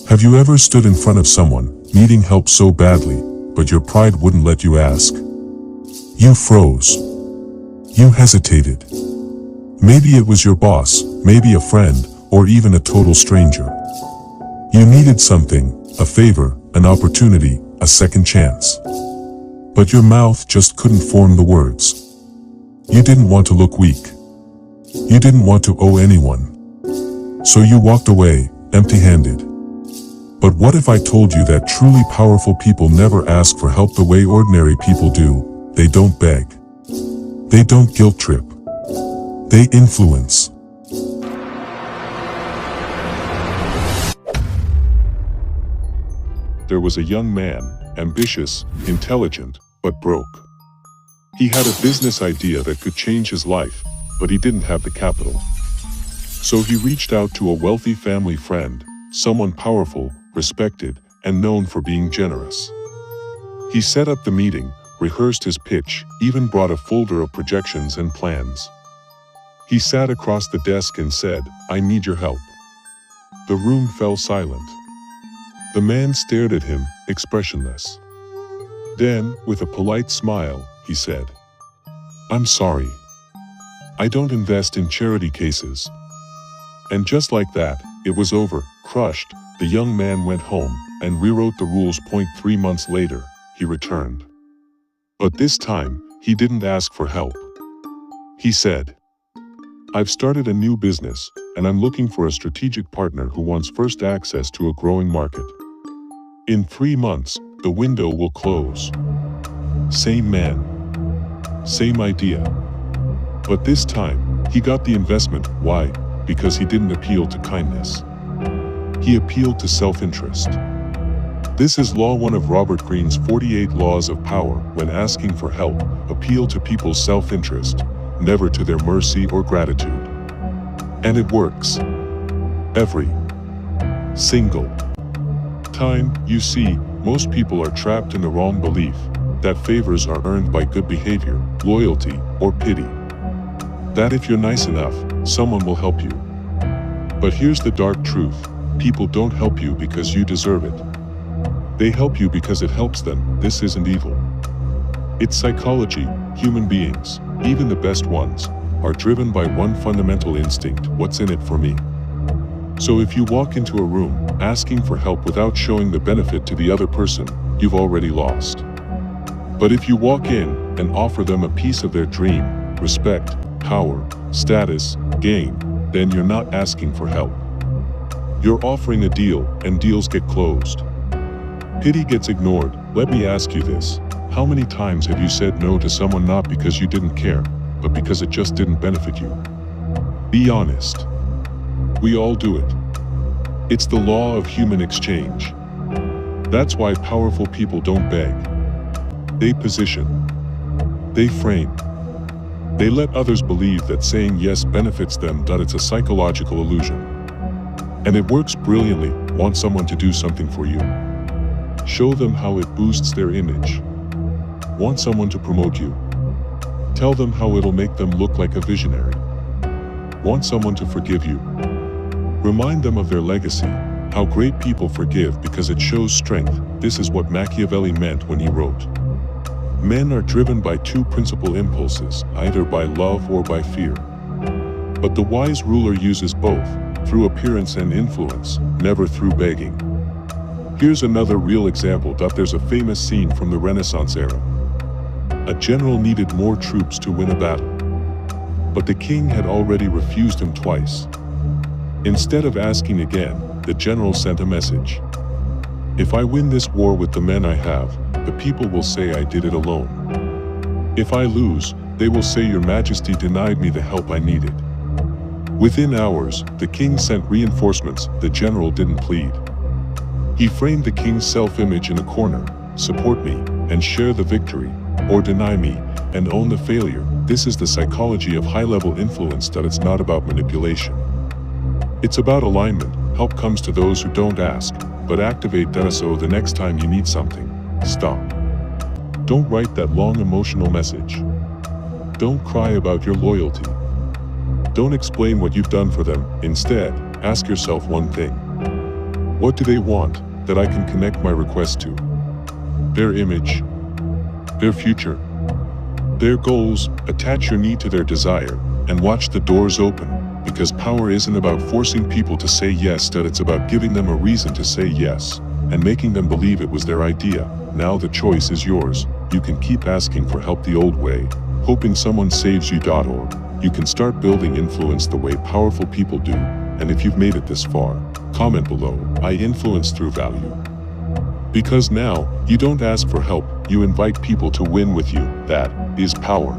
Have you ever stood in front of someone, needing help so badly, but your pride wouldn't let you ask? You froze. You hesitated. Maybe it was your boss, maybe a friend, or even a total stranger. You needed something, a favor, an opportunity, a second chance. But your mouth just couldn't form the words. You didn't want to look weak. You didn't want to owe anyone. So you walked away, empty-handed. But what if I told you that truly powerful people never ask for help the way ordinary people do? They don't beg. They don't guilt trip. They influence. There was a young man, ambitious, intelligent, but broke. He had a business idea that could change his life, but he didn't have the capital. So he reached out to a wealthy family friend, someone powerful, respected, and known for being generous. He set up the meeting, rehearsed his pitch, even brought a folder of projections and plans. He sat across the desk and said, "I need your help." The room fell silent. The man stared at him, expressionless. Then, with a polite smile, he said, "I'm sorry. I don't invest in charity cases." And just like that, it was over. Crushed, the young man went home and rewrote the rules. 3 months later, he returned. But this time, he didn't ask for help. He said, "I've started a new business, and I'm looking for a strategic partner who wants first access to a growing market. In 3 months, the window will close." Same man. Same idea. But this time, he got the investment. Why? Because he didn't appeal to kindness. He appealed to self-interest. This is Law 1 of Robert Greene's 48 Laws of Power. When asking for help, appeal to people's self-interest, never to their mercy or gratitude. And it works. Every single time. You see, most people are trapped in the wrong belief that favors are earned by good behavior, loyalty, or pity. That if you're nice enough, someone will help you. But here's the dark truth. People don't help you because you deserve it. They help you because it helps them. This isn't evil. It's psychology. Human beings, even the best ones, are driven by one fundamental instinct: what's in it for me? So if you walk into a room, asking for help without showing the benefit to the other person, you've already lost. But if you walk in and offer them a piece of their dream, respect, power, status, gain, then you're not asking for help. You're offering a deal, and deals get closed. Pity gets ignored. Let me ask you this. How many times have you said no to someone not because you didn't care, but because it just didn't benefit you? Be honest. We all do it. It's the law of human exchange. That's why powerful people don't beg. They position. They frame. They let others believe that saying yes benefits them. That it's a psychological illusion. And it works brilliantly. Want someone to do something for you? Show them how it boosts their image. Want someone to promote you? Tell them how it'll make them look like a visionary. Want someone to forgive you? Remind them of their legacy, how great people forgive because it shows strength. This is what Machiavelli meant when he wrote, "Men are driven by two principal impulses, either by love or by fear. But the wise ruler uses both, through appearance and influence, never through begging." Here's another real example. There's a famous scene from the Renaissance era. A general needed more troops to win a battle. But the king had already refused him twice. Instead of asking again, the general sent a message. "If I win this war with the men I have, the people will say I did it alone. If I lose, they will say Your Majesty denied me the help I needed." Within hours, the king sent reinforcements. The general didn't plead. He framed the king's self-image in a corner: support me, and share the victory, or deny me, and own the failure. This is the psychology of high-level influence. That it's not about manipulation. It's about alignment. Help comes to those who don't ask, but activate that. So the next time you need something, stop. Don't write that long emotional message. Don't cry about your loyalty. Don't explain what you've done for them. Instead, ask yourself one thing. What do they want that I can connect my request to? Their image, their future, their goals. Attach your need to their desire and watch the doors open, because power isn't about forcing people to say yes, that it's about giving them a reason to say yes and making them believe it was their idea. Now the choice is yours. You can keep asking for help the old way, hoping someone saves you. Or you can start building influence the way powerful people do. And if you've made it this far, comment below, I influence through value. Because now, you don't ask for help, you invite people to win with you. That is power.